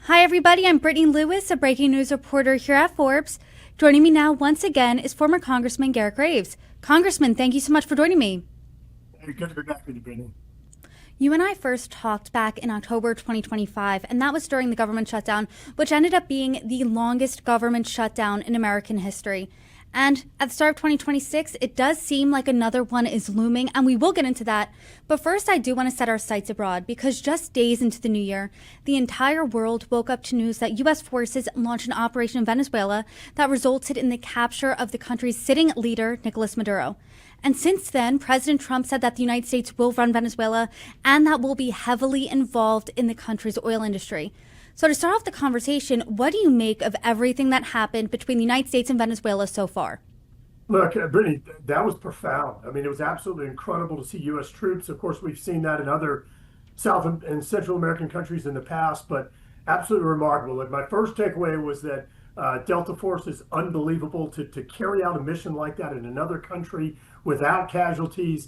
Hi, everybody. I'm Brittany Lewis, a breaking news reporter here at Forbes. Joining me now once again is former Congressman Garret Graves. Congressman, thank you so much for joining me. Hey, good to be back with you, Brittany. You and I first talked back in October 2025, and that was during the government shutdown, which ended up being the longest government shutdown in American history. And at the start of 2026, it does seem like another one is looming, and we will get into that. But first, I do want to set our sights abroad, because just days into the new year, the entire world woke up to news that U.S. forces launched an operation in Venezuela that resulted in the capture of the country's sitting leader, Nicolás Maduro. And since then, President Trump said that the United States will run Venezuela and that will be heavily involved in the country's oil industry. So to start off the conversation, what do you make of everything that happened between the United States and Venezuela so far? Look, Brittany, that was profound. I mean, it was absolutely incredible to see U.S. troops. Of course, we've seen that in other South and Central American countries in the past, but absolutely remarkable. Look, my first takeaway was that Delta Force is unbelievable to carry out a mission like that in another country without casualties.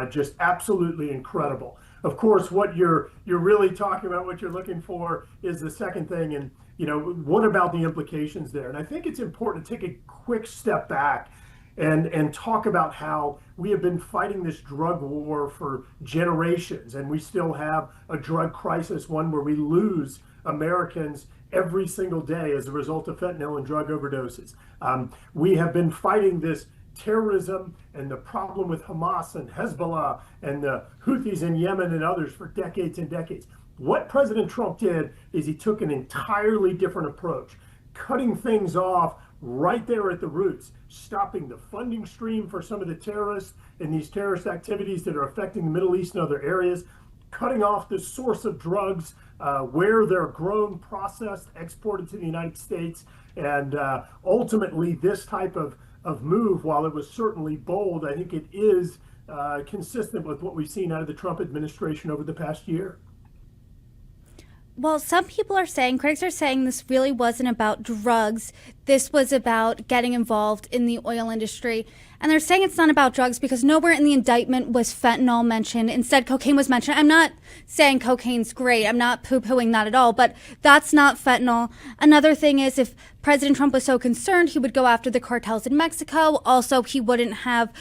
Just absolutely incredible. Of course, what you're really talking about, what you're looking for, is the second thing, and what about the implications there? And I think it's important to take a quick step back and talk about how we have been fighting this drug war for generations, and we still have a drug crisis, one where we lose Americans every single day as a result of fentanyl and drug overdoses. We have been fighting this terrorism and the problem with Hamas and Hezbollah and the Houthis in Yemen and others for decades and decades. What President Trump did is he took an entirely different approach, cutting things off right there at the roots, stopping the funding stream for some of the terrorists and these terrorist activities that are affecting the Middle East and other areas, cutting off the source of drugs, where they're grown, processed, exported to the United States. And ultimately, this type of move, while it was certainly bold, I think it is consistent with what we've seen out of the Trump administration over the past year. Well, some people are saying, critics are saying this really wasn't about drugs. This was about getting involved in the oil industry. And they're saying it's not about drugs because nowhere in the indictment was fentanyl mentioned. Instead, cocaine was mentioned. I'm not saying cocaine's great. I'm not poo-pooing that at all, but that's not fentanyl. Another thing is, if President Trump was so concerned, he would go after the cartels in Mexico. Also, he wouldn't have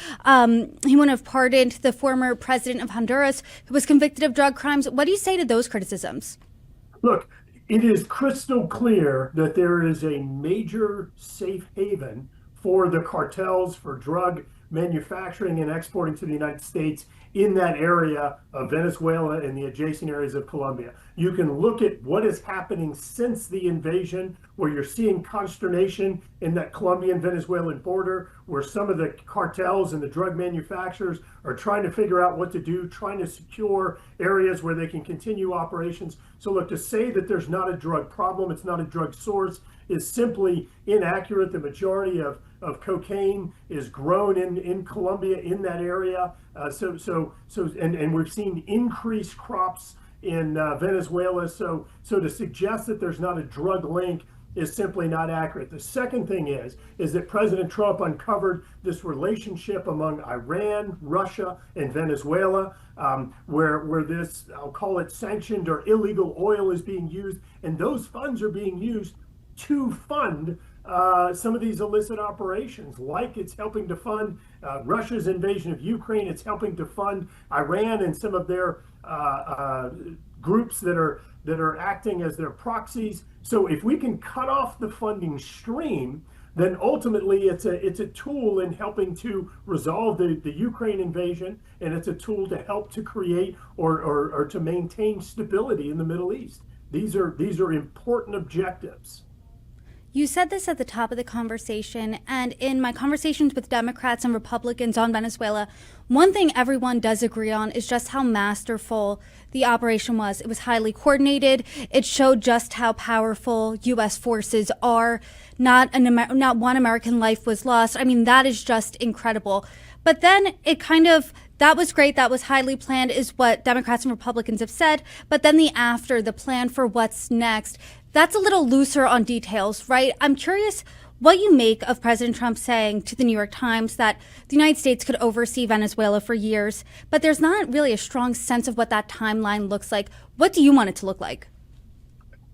pardoned the former president of Honduras who was convicted of drug crimes. What do you say to those criticisms? Look, it is crystal clear that there is a major safe haven for the cartels for drug manufacturing and exporting to the United States in that area of Venezuela and the adjacent areas of Colombia. You can look at what is happening since the invasion, where you're seeing consternation in that Colombian-Venezuelan border, where some of the cartels and the drug manufacturers are trying to figure out what to do, trying to secure areas where they can continue operations. So look, to say that there's not a drug problem, it's not a drug source, is simply inaccurate. The majority of cocaine is grown in Colombia, in that area. And we've seen increased crops in Venezuela. So to suggest that there's not a drug link is simply not accurate. The second thing is that President Trump uncovered this relationship among Iran, Russia, and Venezuela, where this, I'll call it sanctioned or illegal oil, is being used, and those funds are being used to fund some of these illicit operations, like it's helping to fund Russia's invasion of Ukraine. It's helping to fund Iran and some of their groups that are acting as their proxies. So if we can cut off the funding stream, then ultimately it's a tool in helping to resolve the Ukraine invasion, and it's a tool to help to create or to maintain stability in the Middle East. These are important objectives. You said this at the top of the conversation, and in my conversations with Democrats and Republicans on Venezuela, one thing everyone does agree on is just how masterful the operation was. It was highly coordinated. It showed just how powerful U.S. forces are. Not one American life was lost. I mean, that is just incredible. But then that was great. That was highly planned, is what Democrats and Republicans have said. But then the plan for what's next, that's a little looser on details, right? I'm curious what you make of President Trump saying to the New York Times that the United States could oversee Venezuela for years, but there's not really a strong sense of what that timeline looks like. What do you want it to look like?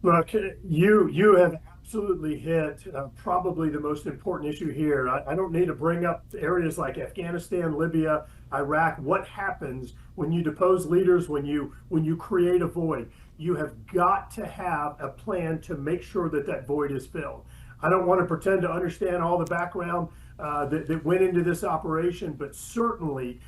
Look, you have absolutely hit probably the most important issue here. I don't need to bring up areas like Afghanistan, Libya, Iraq. What happens when you depose leaders, when you create a void? You have got to have a plan to make sure that that void is filled. I don't want to pretend to understand all the background that went into this operation, but certainly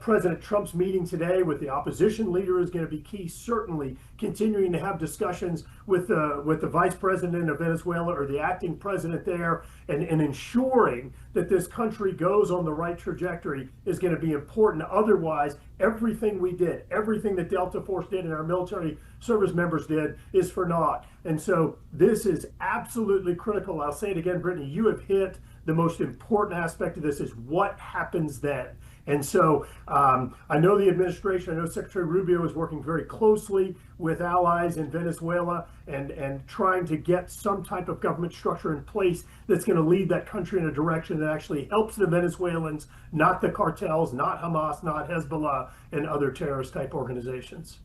President Trump's meeting today with the opposition leader is going to be key. Certainly, continuing to have discussions with the vice president of Venezuela or the acting president there, and ensuring that this country goes on the right trajectory is going to be important. Otherwise, everything we did, everything that Delta Force did and our military service members did is for naught. And so this is absolutely critical. I'll say it again, Brittany, you have hit the most important aspect of this is what happens then. And so I know the administration, I know Secretary Rubio is working very closely with allies in Venezuela and trying to get some type of government structure in place that's going to lead that country in a direction that actually helps the Venezuelans, not the cartels, not Hamas, not Hezbollah, and other terrorist type organizations.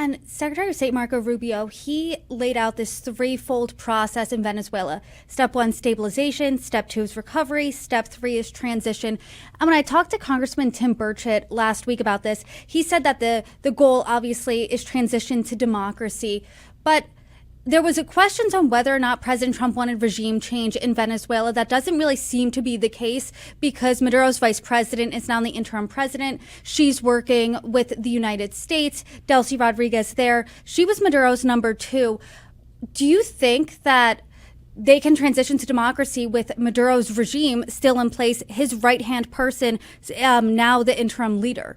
And Secretary of State Marco Rubio, he laid out this threefold process in Venezuela. Step one, stabilization. Step two is recovery. Step three is transition. And when I talked to Congressman Tim Burchett last week about this, he said that the goal obviously is transition to democracy. But there was a questions on whether or not President Trump wanted regime change in Venezuela. That doesn't really seem to be the case because Maduro's vice president is now the interim president. She's working with the United States. Delcy Rodriguez there. She was Maduro's number two. Do you think that they can transition to democracy with Maduro's regime still in place, his right-hand person, now the interim leader?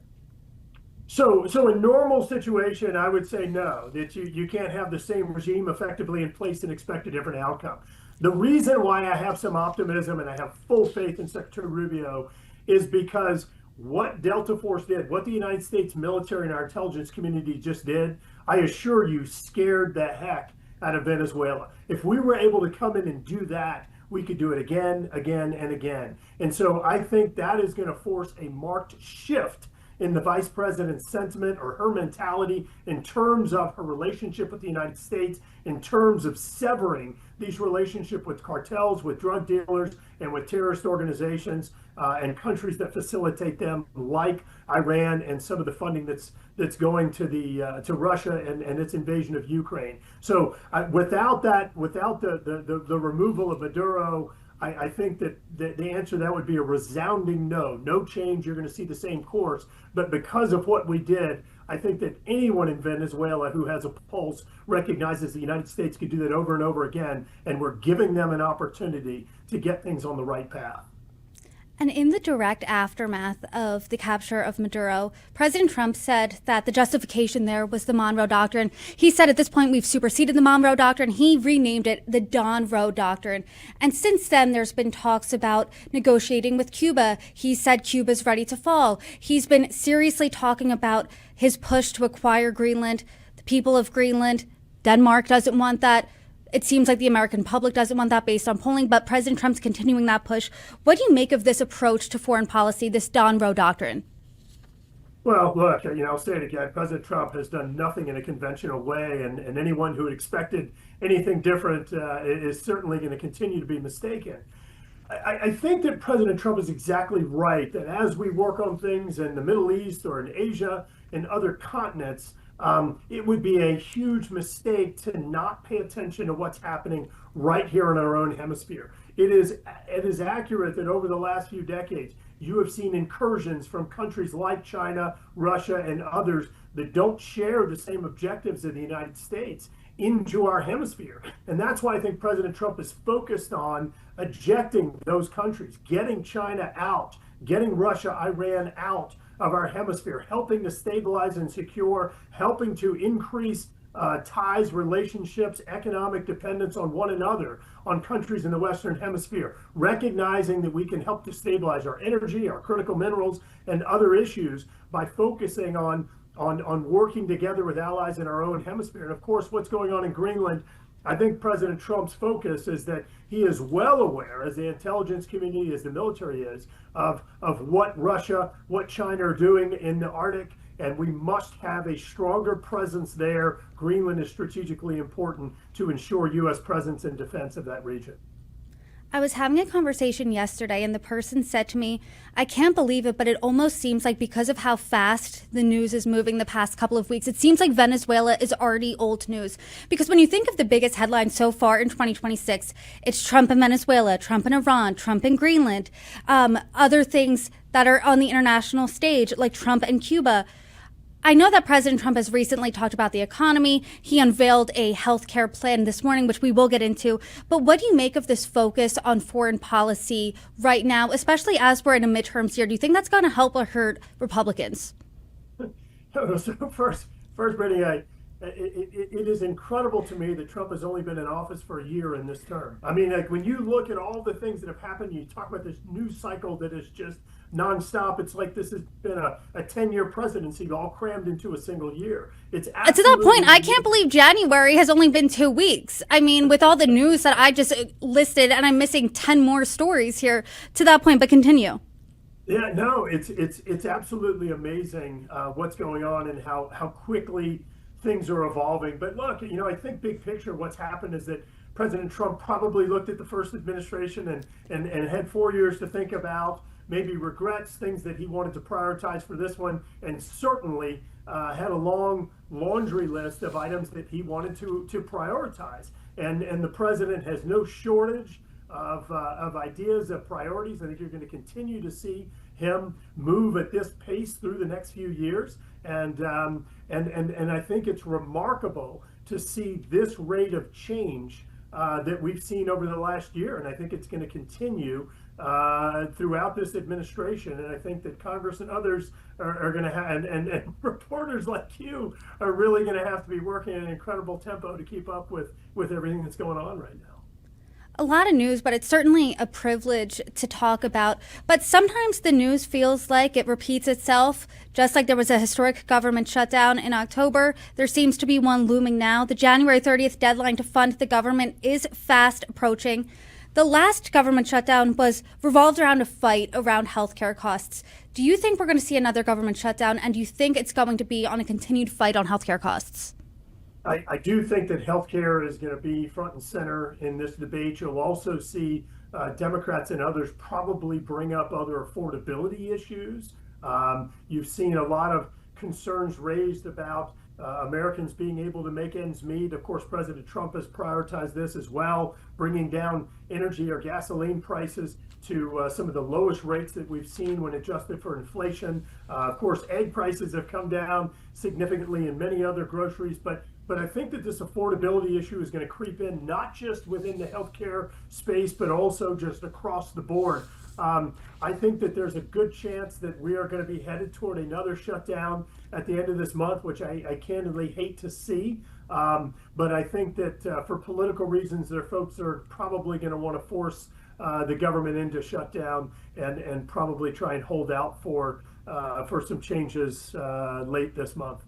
So in normal situation, I would say no, that you can't have the same regime effectively in place and expect a different outcome. The reason why I have some optimism and I have full faith in Secretary Rubio is because what Delta Force did, what the United States military and our intelligence community just did, I assure you, scared the heck out of Venezuela. If we were able to come in and do that, we could do it again, again, and again. And so I think that is going to force a marked shift in the vice president's sentiment or her mentality in terms of her relationship with the United States, in terms of severing these relationships with cartels, with drug dealers, and with terrorist organizations and countries that facilitate them, like Iran and some of the funding that's going to Russia and its invasion of Ukraine. So without the removal of Maduro, I think that the answer to that would be a resounding no. No change. You're going to see the same course. But because of what we did, I think that anyone in Venezuela who has a pulse recognizes the United States could do that over and over again. And we're giving them an opportunity to get things on the right path. And in the direct aftermath of the capture of Maduro, President Trump said that the justification there was the Monroe Doctrine. He said at this point we've superseded the Monroe Doctrine. He renamed it the Donroe Doctrine. And since then, there's been talks about negotiating with Cuba. He said Cuba's ready to fall. He's been seriously talking about his push to acquire Greenland, the people of Greenland. Denmark doesn't want that. It seems like the American public doesn't want that based on polling, but President Trump's continuing that push. What do you make of this approach to foreign policy, this Donroe Doctrine? Well, look, I'll say it again. President Trump has done nothing in a conventional way, and anyone who expected anything different is certainly going to continue to be mistaken. I think that President Trump is exactly right, that as we work on things in the Middle East or in Asia and other continents, it would be a huge mistake to not pay attention to what's happening right here in our own hemisphere. It is accurate that over the last few decades, you have seen incursions from countries like China, Russia, and others that don't share the same objectives as the United States into our hemisphere. And that's why I think President Trump is focused on ejecting those countries, getting China out, getting Russia, Iran out of our hemisphere, helping to stabilize and secure, helping to increase ties, relationships, economic dependence on one another, on countries in the Western Hemisphere, recognizing that we can help to stabilize our energy, our critical minerals, and other issues by focusing on working together with allies in our own hemisphere. And of course, what's going on in Greenland, I think President Trump's focus is that he is well aware, as the intelligence community, as the military is, of what Russia, what China are doing in the Arctic, and we must have a stronger presence there. Greenland is strategically important to ensure U.S. presence and defense of that region. I was having a conversation yesterday, and the person said to me, I can't believe it, but it almost seems like because of how fast the news is moving the past couple of weeks, it seems like Venezuela is already old news. Because when you think of the biggest headlines so far in 2026, it's Trump and Venezuela, Trump and Iran, Trump and Greenland, other things that are on the international stage, like Trump and Cuba. I know that President Trump has recently talked about the economy. He unveiled a healthcare plan this morning, which we will get into. But what do you make of this focus on foreign policy right now, especially as we're in a midterms year? Do you think that's going to help or hurt Republicans? So first, Brittany, it is incredible to me that Trump has only been in office for a year in this term. I mean, like when you look at all the things that have happened, you talk about this news cycle that is just nonstop. It's like this has been a 10-year presidency all crammed into a single year. It's To that point, I can't believe January has only been 2 weeks. I mean, with all the news that I just listed, and I'm missing 10 more stories here to that point, but continue. Yeah, no, it's absolutely amazing what's going on and how quickly things are evolving. But look, I think big picture, what's happened is that President Trump probably looked at the first administration and had 4 years to think about, maybe regrets things that he wanted to prioritize for this one, and certainly had a long laundry list of items that he wanted to prioritize. And the president has no shortage of ideas, of priorities. I think you're going to continue to see him move at this pace through the next few years. And I think it's remarkable to see this rate of change that we've seen over the last year. And I think it's going to continue throughout this administration. And I think that Congress and others are going to have, and reporters like you are really going to have to be working at an incredible tempo to keep up with everything that's going on right now. A lot of news, but it's certainly a privilege to talk about. But sometimes the news feels like it repeats itself. Just like there was a historic government shutdown in October, there seems to be one looming now. The January 30th deadline to fund the government is fast approaching. The last government shutdown was revolved around a fight around healthcare costs. Do you think we're going to see another government shutdown, and do you think it's going to be on a continued fight on healthcare costs? I do think that healthcare is going to be front and center in this debate. You'll also see Democrats and others probably bring up other affordability issues. You've seen a lot of concerns raised about Americans being able to make ends meet. Of course, President Trump has prioritized this as well, bringing down energy or gasoline prices to some of the lowest rates that we've seen when adjusted for inflation. Of course, egg prices have come down significantly in many other groceries, but I think that this affordability issue is going to creep in, not just within the healthcare space, but also just across the board. I think that there's a good chance that we are going to be headed toward another shutdown at the end of this month, which I candidly hate to see. But I think that for political reasons, their folks are probably going to want to force the government into shutdown and probably try and hold out for some changes late this month.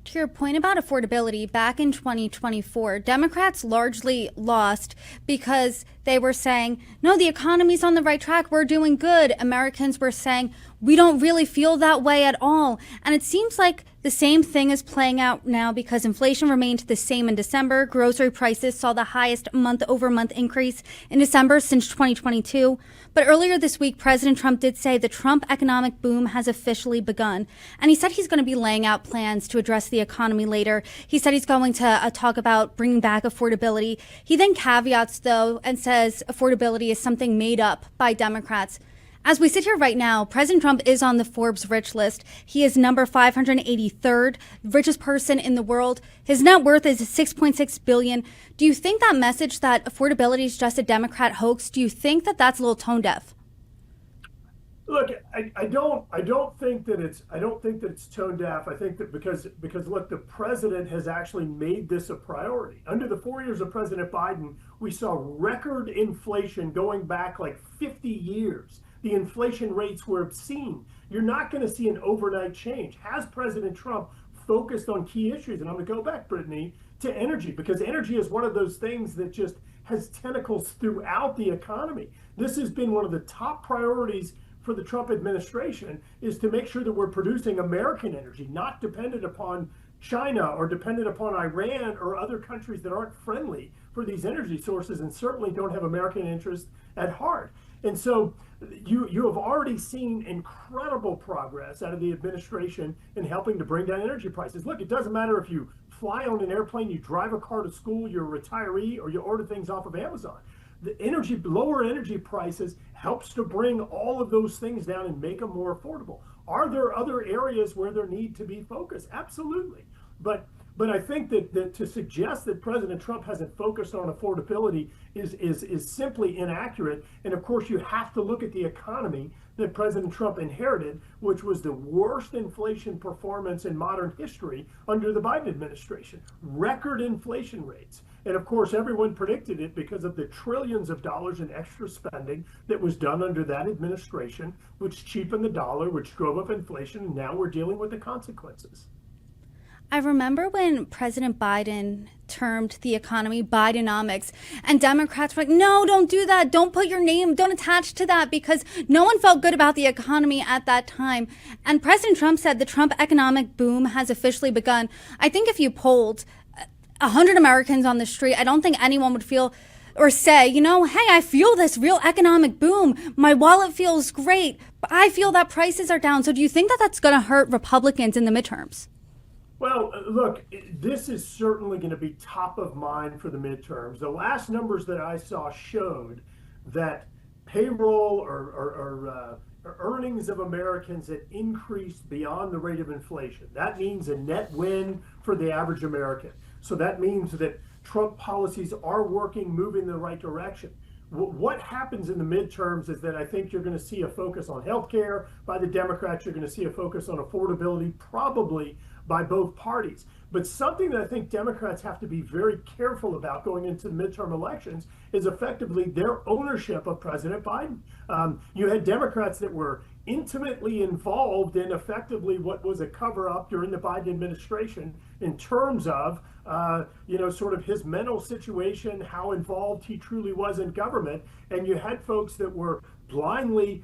To your point about affordability, back in 2024, Democrats largely lost because they were saying, no, the economy's on the right track. We're doing good. Americans were saying, we don't really feel that way at all. And it seems like the same thing is playing out now because inflation remained the same in December. Grocery prices saw the highest month-over-month increase in December since 2022. But earlier this week, President Trump did say the Trump economic boom has officially begun. And he said he's going to be laying out plans to address the economy later. He said he's going to talk about bringing back affordability. He then caveats, though, and says affordability is something made up by Democrats. As we sit here right now, President Trump is on the Forbes rich list. He is number 583rd, richest person in the world. His net worth is $6.6 billion. Do you think that message that affordability is just a Democrat hoax, do you think that that's a little tone deaf? Look, I don't think that it's tone deaf. I think that because look, the president has actually made this a priority. Under the 4 years of President Biden, we saw record inflation going back like 50 years. The inflation rates were obscene. You're not going to see an overnight change. Has President Trump focused on key issues? And I'm going to go back, Brittany, to energy, because energy is one of those things that just has tentacles throughout the economy. This has been one of the top priorities for the Trump administration is to make sure that we're producing American energy, not dependent upon China or dependent upon Iran or other countries that aren't friendly for these energy sources and certainly don't have American interests at heart. And so you have already seen incredible progress out of the administration in helping to bring down energy prices. Look, it doesn't matter if you fly on an airplane, you drive a car to school, you're a retiree, or you order things off of Amazon. The lower energy prices helps to bring all of those things down and make them more affordable. Are there other areas where there need to be focus? Absolutely. But I think that to suggest that President Trump hasn't focused on affordability is simply inaccurate. And of course, you have to look at the economy that President Trump inherited, which was the worst inflation performance in modern history under the Biden administration. Record inflation rates. And of course, everyone predicted it because of the trillions of dollars in extra spending that was done under that administration, which cheapened the dollar, which drove up inflation. And now we're dealing with the consequences. I remember when President Biden termed the economy Bidenomics, and Democrats were like, no, don't do that. Don't put your name, don't attach to that, because no one felt good about the economy at that time. And President Trump said the Trump economic boom has officially begun. I think if you polled 100 Americans on the street, I don't think anyone would feel or say, you know, hey, I feel this real economic boom. My wallet feels great, but I feel that prices are down. So do you think that that's going to hurt Republicans in the midterms? Well, look, this is certainly going to be top of mind for the midterms. The last numbers that I saw showed that payroll or earnings of Americans had increased beyond the rate of inflation. That means a net win for the average American. So that means that Trump policies are working, moving in the right direction. What happens in the midterms is that I think you're going to see a focus on healthcare by the Democrats. You're going to see a focus on affordability, probably by both parties. But something that I think Democrats have to be very careful about going into the midterm elections is effectively their ownership of President Biden. You had Democrats that were intimately involved in effectively what was a cover-up during the Biden administration in terms of, sort of his mental situation, how involved he truly was in government. And you had folks that were blindly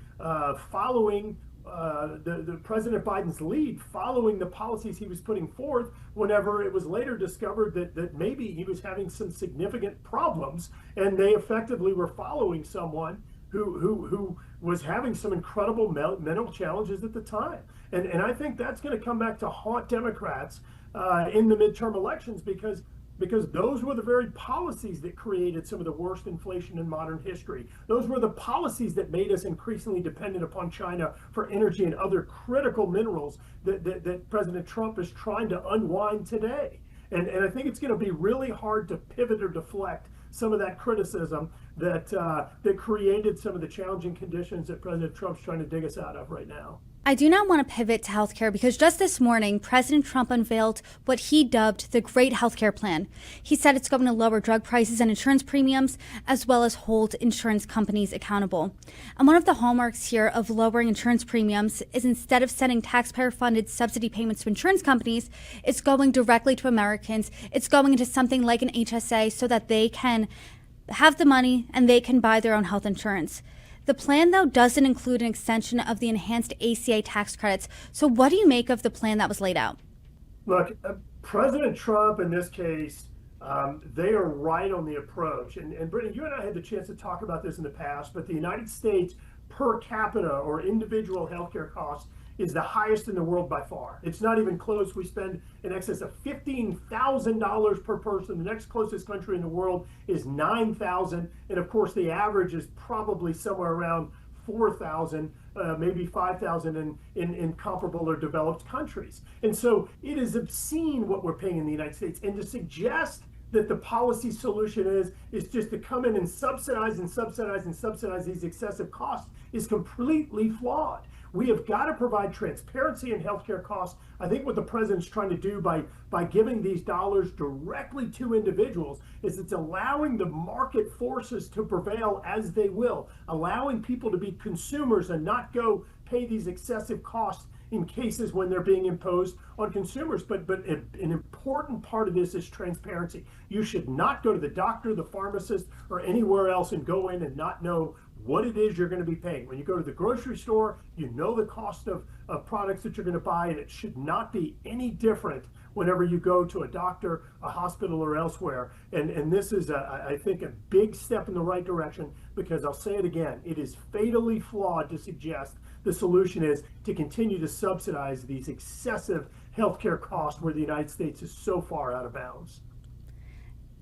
following the President Biden's lead, following the policies he was putting forth, whenever it was later discovered that maybe he was having some significant problems, and they effectively were following someone who was having some incredible mental challenges at the time. And I think that's going to come back to haunt Democrats in the midterm elections, because those were the very policies that created some of the worst inflation in modern history. Those were the policies that made us increasingly dependent upon China for energy and other critical minerals that President Trump is trying to unwind today. And I think it's going to be really hard to pivot or deflect some of that criticism that created some of the challenging conditions that President Trump's trying to dig us out of right now. I do not want to pivot to healthcare because just this morning, President Trump unveiled what he dubbed the Great Healthcare Plan. He said it's going to lower drug prices and insurance premiums, as well as hold insurance companies accountable. And one of the hallmarks here of lowering insurance premiums is instead of sending taxpayer-funded subsidy payments to insurance companies, it's going directly to Americans. It's going into something like an HSA so that they can have the money and they can buy their own health insurance. The plan, though, doesn't include an extension of the enhanced ACA tax credits. So what do you make of the plan that was laid out? Look, President Trump, in this case, they are right on the approach. And Brittany, you and I had the chance to talk about this in the past, but the United States per capita or individual healthcare costs is the highest in the world by far. It's not even close. We spend in excess of $15,000 per person. The next closest country in the world is $9,000. And of course, the average is probably somewhere around $4,000, maybe $5,000 in comparable or developed countries. And so it is obscene what we're paying in the United States. And to suggest that the policy solution is just to come in and subsidize these excessive costs is completely flawed. We have got to provide transparency in healthcare costs. I think what the president's trying to do by giving these dollars directly to individuals is it's allowing the market forces to prevail as they will, allowing people to be consumers and not go pay these excessive costs in cases when they're being imposed on consumers. But an important part of this is transparency. You should not go to the doctor, the pharmacist, or anywhere else and go in and not know what it is you're going to be paying. When you go to the grocery store, you know the cost of products that you're going to buy, and it should not be any different whenever you go to a doctor, a hospital, or elsewhere. And this is, I think, a big step in the right direction, because I'll say it again, it is fatally flawed to suggest the solution is to continue to subsidize these excessive healthcare costs where the United States is so far out of bounds.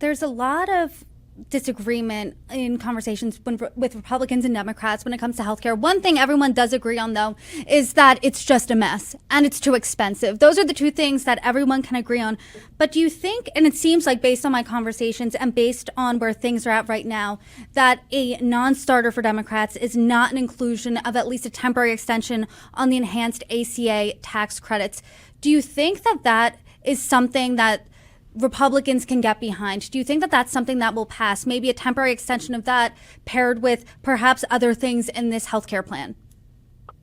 There's a lot of disagreement in conversations with Republicans and Democrats when it comes to healthcare. One thing everyone does agree on, though, is that it's just a mess and it's too expensive. Those are the two things that everyone can agree on. But do you think, and it seems like based on my conversations and based on where things are at right now, that a non-starter for Democrats is not an inclusion of at least a temporary extension on the enhanced ACA tax credits? Do you think that that is something that Republicans can get behind? Do you think that that's something that will pass? Maybe a temporary extension of that paired with perhaps other things in this healthcare plan?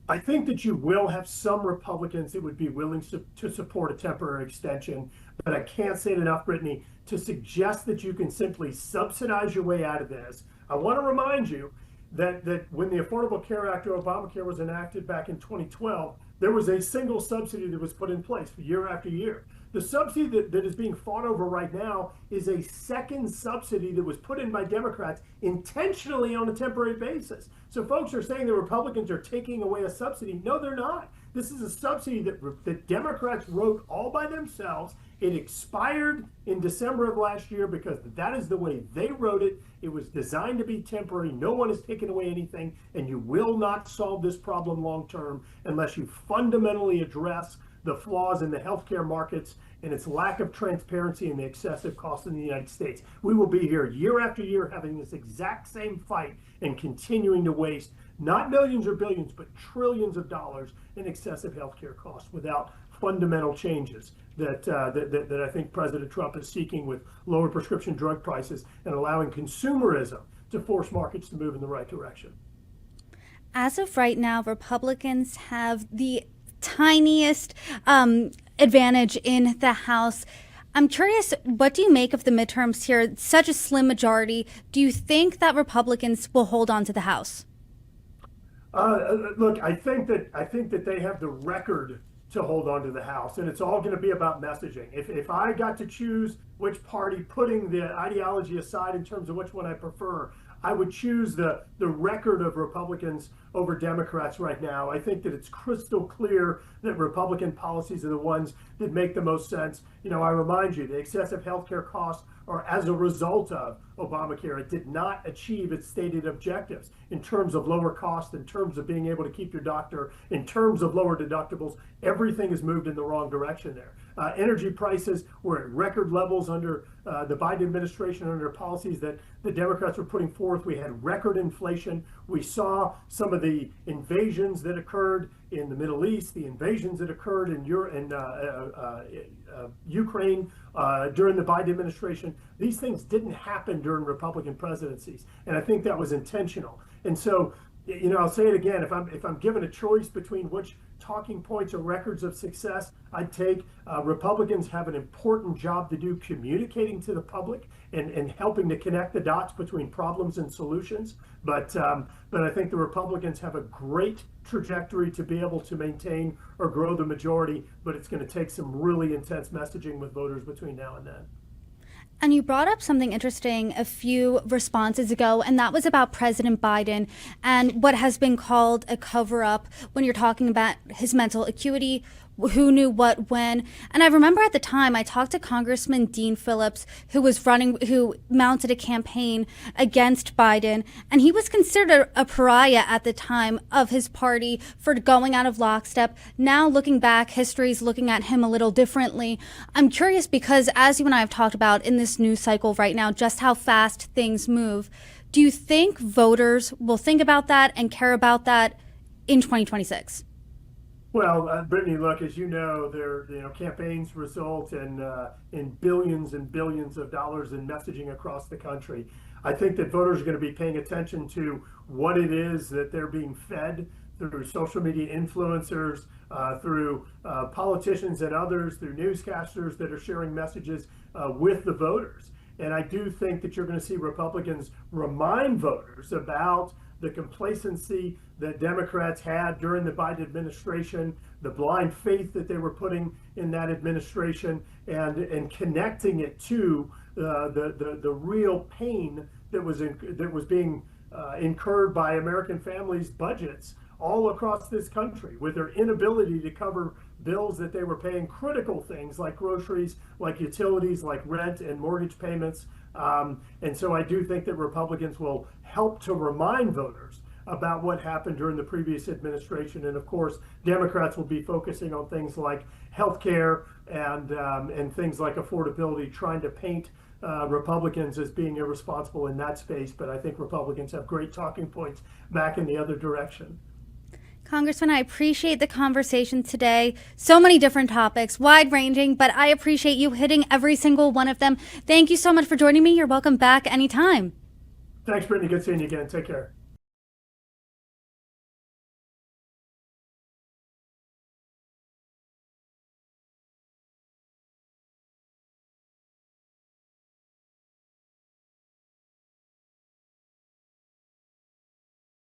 I think that you will have some Republicans that would be willing to support a temporary extension, but I can't say it enough, Brittany, to suggest that you can simply subsidize your way out of this. I want to remind you that when the Affordable Care Act, or Obamacare, was enacted back in 2012, there was a single subsidy that was put in place for year after year. The subsidy that is being fought over right now is a second subsidy that was put in by Democrats intentionally on a temporary basis. So folks are saying the Republicans are taking away a subsidy. No, they're not. This is a subsidy that Democrats wrote all by themselves. It expired in December of last year because that is the way they wrote it. It was designed to be temporary. No one has taken away anything, and you will not solve this problem long term unless you fundamentally address the flaws in the healthcare markets and its lack of transparency and the excessive costs in the United States. We will be here year after year having this exact same fight and continuing to waste not millions or billions, but trillions of dollars in excessive healthcare costs without fundamental changes that I think President Trump is seeking with lower prescription drug prices and allowing consumerism to force markets to move in the right direction. As of right now, Republicans have the tiniest advantage in the House. I'm curious, what do you make of the midterms here? It's such a slim majority. Do you think that Republicans will hold on to the House? Look, I think that they have the record to hold on to the House, and it's all going to be about messaging. If I got to choose which party, putting the ideology aside in terms of which one I prefer, I would choose the record of Republicans over Democrats right now. I think that it's crystal clear that Republican policies are the ones that make the most sense. You know, I remind you, the excessive healthcare costs are as a result of Obamacare. It did not achieve its stated objectives in terms of lower cost, in terms of being able to keep your doctor, in terms of lower deductibles. Everything has moved in the wrong direction there. Energy prices were at record levels under the Biden administration, under policies that the Democrats were putting forth. We had record inflation. We saw some of the invasions that occurred in the Middle East, the invasions that occurred in Ukraine during the Biden administration. These things didn't happen during Republican presidencies, and I think that was intentional. And so, you know, I'll say it again, if I'm given a choice between which talking points or records of success I'd take, Republicans have an important job to do communicating to the public and helping to connect the dots between problems and solutions. But I think the Republicans have a great trajectory to be able to maintain or grow the majority, but it's going to take some really intense messaging with voters between now and then. And you brought up something interesting a few responses ago, and that was about President Biden and what has been called a cover-up when you're talking about his mental acuity, who knew what when. And I remember at the time I talked to Congressman Dean Phillips, who mounted a campaign against Biden, and he was considered a pariah at the time of his party for going out of lockstep. Now looking back, history's looking at him a little differently. I'm curious because, as you and I have talked about in this news cycle right now, just how fast things move. Do you think voters will think about that and care about that in 2026? Well, Brittany, look, as you know, campaigns result in billions and billions of dollars in messaging across the country. I think that voters are going to be paying attention to what it is that they're being fed through social media influencers, through politicians and others, through newscasters that are sharing messages with the voters. And I do think that you're going to see Republicans remind voters about the complacency that Democrats had during the Biden administration, the blind faith that they were putting in that administration, and connecting it to the real pain that was being incurred by American families' budgets all across this country, with their inability to cover bills that they were paying, critical things like groceries, like utilities, like rent and mortgage payments. And so I do think that Republicans will help to remind voters about what happened during the previous administration. And of course, Democrats will be focusing on things like healthcare and things like affordability, trying to paint Republicans as being irresponsible in that space. But I think Republicans have great talking points back in the other direction. Congressman, I appreciate the conversation today. So many different topics, wide-ranging, but I appreciate you hitting every single one of them. Thank you so much for joining me. You're welcome back anytime. Thanks, Brittany. Good seeing you again. Take care.